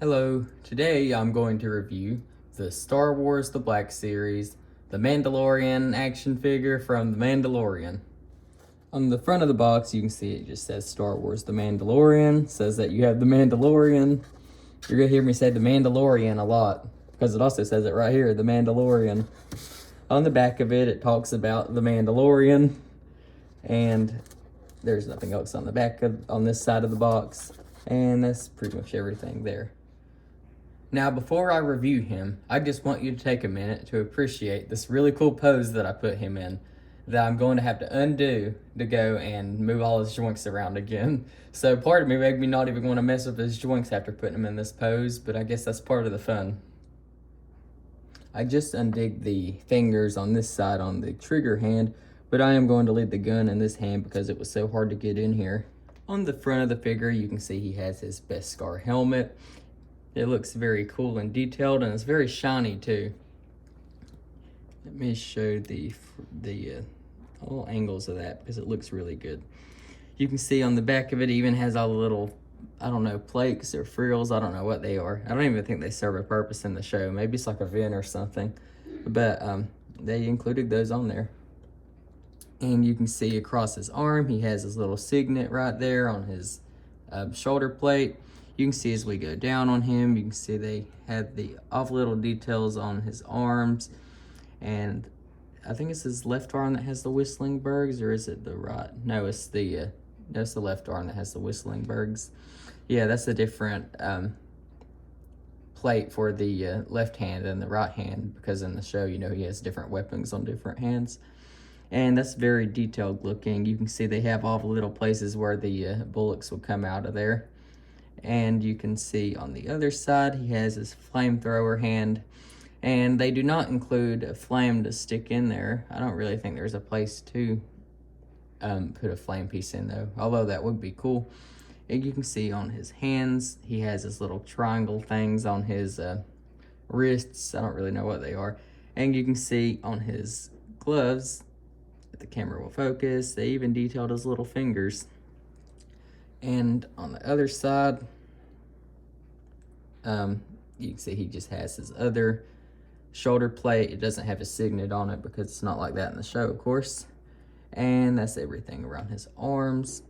Hello, today I'm going to review the Star Wars The Black Series, the Mandalorian action figure from The Mandalorian. On the front of the box, you can see it just says Star Wars The Mandalorian, says that you have The Mandalorian. You're going to hear me say The Mandalorian a lot, because it also says it right here, The Mandalorian. On the back of it, it talks about The Mandalorian, and there's nothing else on the back on this side of the box, and that's pretty much everything there. Now, before I review him, I just want you to take a minute to appreciate this really cool pose that I put him in, that I'm going to have to undo to go and move all his joints around again. So part of me made me not even want to mess with his joints after putting him in this pose, but I guess that's part of the fun. I just undid the fingers on this side on the trigger hand, but I am going to leave the gun in this hand because it was so hard to get in here. On the front of the figure, you can see he has his Beskar helmet. It looks very cool and detailed, and it's very shiny too. Let me show the all angles of that because it looks really good. You can see on the back of it even has all the little, I don't know, flakes or frills. I don't know what they are. I don't even think they serve a purpose in the show. Maybe it's like a vent or something. But they included those on there. And you can see across his arm, he has his little signet right there on his shoulder plate. You can see as we go down on him, you can see they have the off little details on his arms. And I think it's his left arm that has the whistling bergs, or is it the right? No, it's the left arm that has the whistling bergs. Yeah, that's a different plate for the left hand than the right hand, because in the show, you know, he has different weapons on different hands. And that's very detailed looking. You can see they have all the little places where the bullets will come out of there. And you can see on the other side, he has his flamethrower hand. And they do not include a flame to stick in there. I don't really think there's a place to put a flame piece in though, although that would be cool. And you can see on his hands, he has his little triangle things on his wrists. I don't really know what they are. And you can see on his gloves, if the camera will focus, they even detailed his little fingers. And on the other side, you can see he just has his other shoulder plate. It doesn't have a signet on it because it's not like that in the show, of course. And that's everything around his arms.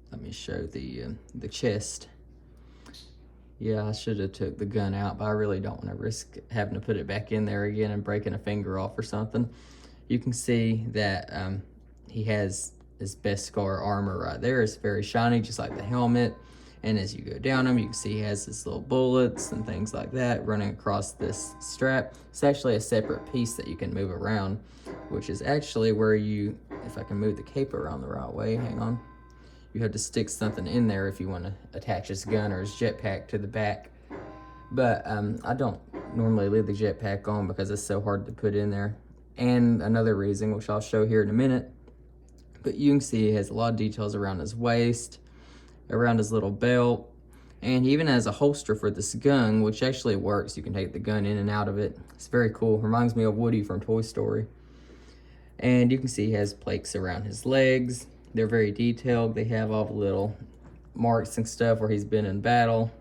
Let me show the chest. Yeah, I should have took the gun out, but I really don't want to risk having to put it back in there again and breaking a finger off or something. You can see that he has his Beskar armor right there. It's very shiny, just like the helmet. And as you go down him, you can see he has his little bullets and things like that running across this strap. It's actually a separate piece that you can move around, which is actually where you, if I can move the cape around the right way, hang on. You have to stick something in there if you want to attach his gun or his jetpack to the back. But I don't normally leave the jetpack on because it's so hard to put in there. And another reason, which I'll show here in a minute, but you can see he has a lot of details around his waist, around his little belt, and he even has a holster for this gun, which actually works. You can take the gun in and out of it. It's very cool. Reminds me of Woody from Toy Story. And you can see he has plates around his legs. They're very detailed. They have all the little marks and stuff where he's been in battle.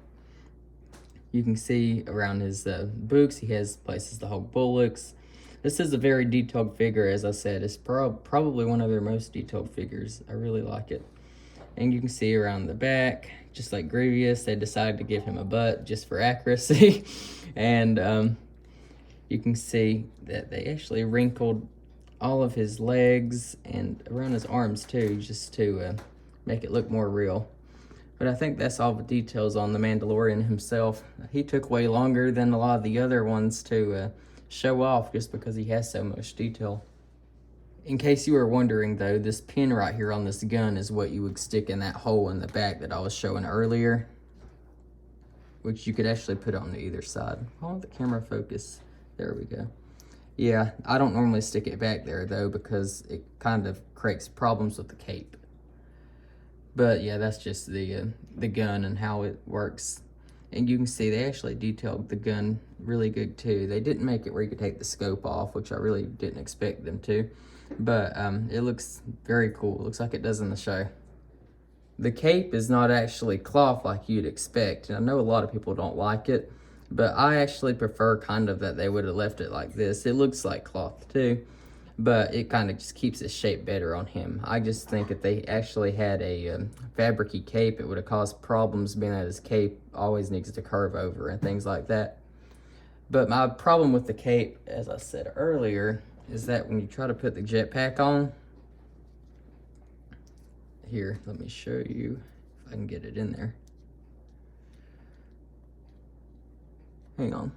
You can see around his boots, he has places to hold bullets. This is a very detailed figure, as I said. It's probably one of their most detailed figures. I really like it. And you can see around the back, just like Grievous, they decided to give him a butt just for accuracy. And you can see that they actually wrinkled all of his legs and around his arms too, just to make it look more real. But I think that's all the details on the Mandalorian himself. He took way longer than a lot of the other ones to show off just because he has so much detail. In case you were wondering though, this pin right here on this gun is what you would stick in that hole in the back that I was showing earlier, which you could actually put on either side. Oh, the camera focus. There we go. Yeah, I don't normally stick it back there though because it kind of creates problems with the cape. But yeah, that's just the gun and how it works. And you can see they actually detailed the gun really good too. They didn't make it where you could take the scope off, which I really didn't expect them to. But it looks very cool. It looks like it does in the show. the cape is not actually cloth like you'd expect. And I know a lot of people don't like it, but I actually prefer kind of that they would have left it like this. It looks like cloth too, but it kind of just keeps its shape better on him. I just think if they actually had a fabric-y cape, it would have caused problems, being that his cape always needs to curve over and things like that. But my problem with the cape, as I said earlier, is that when you try to put the jetpack on, here, let me show you if I can get it in there. Hang on.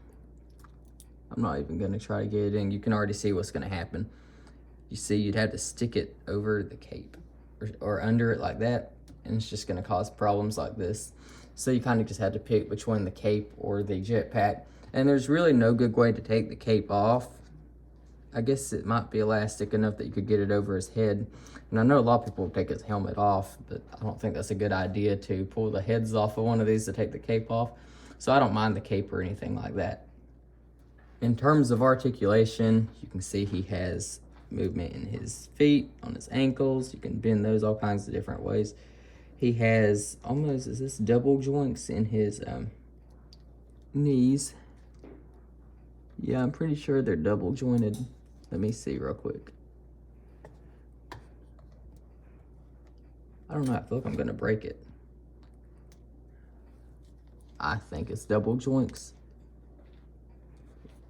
I'm not even gonna try to get it in. You can already see what's gonna happen. You see, you'd have to stick it over the cape or under it like that, and it's just gonna cause problems like this. So you kind of just had to pick between the cape or the jetpack. And there's really no good way to take the cape off. I guess it might be elastic enough that you could get it over his head. And I know a lot of people will take his helmet off, but I don't think that's a good idea to pull the heads off of one of these to take the cape off. So I don't mind the cape or anything like that. In terms of articulation, you can see he has movement in his feet, on his ankles. You can bend those all kinds of different ways. He has almost, is this double joints in his knees? Yeah, I'm pretty sure they're double jointed. Let me see real quick. I don't know, I feel like I'm gonna break it. I think it's double joints.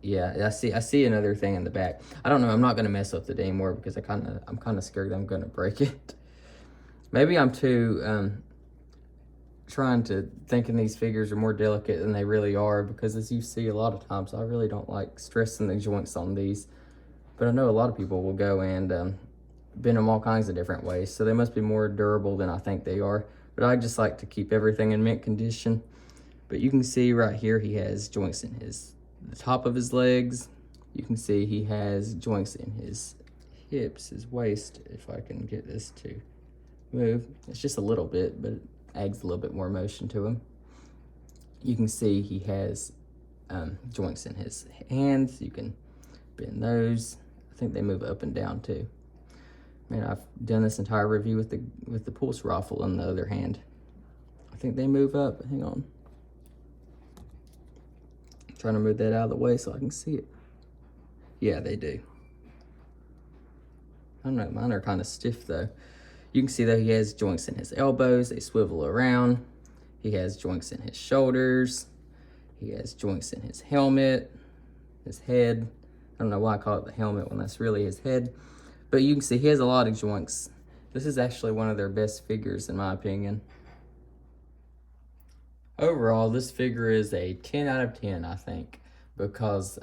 Yeah, I see another thing in the back. I don't know, I'm not gonna mess with it anymore because I'm kinda scared that I'm gonna break it. Maybe I'm too trying to thinking these figures are more delicate than they really are, because as you see a lot of times, I really don't like stressing the joints on these. But I know a lot of people will go and bend them all kinds of different ways, so they must be more durable than I think they are. But I just like to keep everything in mint condition. But you can see right here he has joints in the top of his legs. You can see he has joints in his hips, his waist, if I can get this to move. It's just a little bit, but it adds a little bit more motion to him. You can see he has joints in his hands. You can bend those. I think they move up and down too. Man, I've done this entire review with the pulse rifle on the other hand. I think they move up. Hang on. I'm trying to move that out of the way so I can see it. Yeah, they do. I don't know, mine are kind of stiff though. You can see that he has joints in his elbows. They swivel around. He has joints in his shoulders. He has joints in his helmet, his head. I don't know why I call it the helmet when that's really his head. But you can see he has a lot of joints. This is actually one of their best figures in my opinion. Overall, this figure is a 10 out of 10, I think, because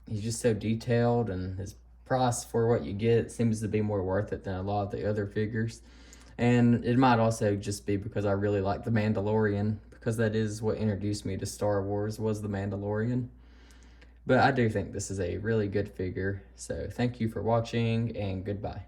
he's just so detailed, and his price for what you get seems to be more worth it than a lot of the other figures. And it might also just be because I really like the Mandalorian, because that is what introduced me to Star Wars, was the Mandalorian. But I do think this is a really good figure. So thank you for watching, and goodbye.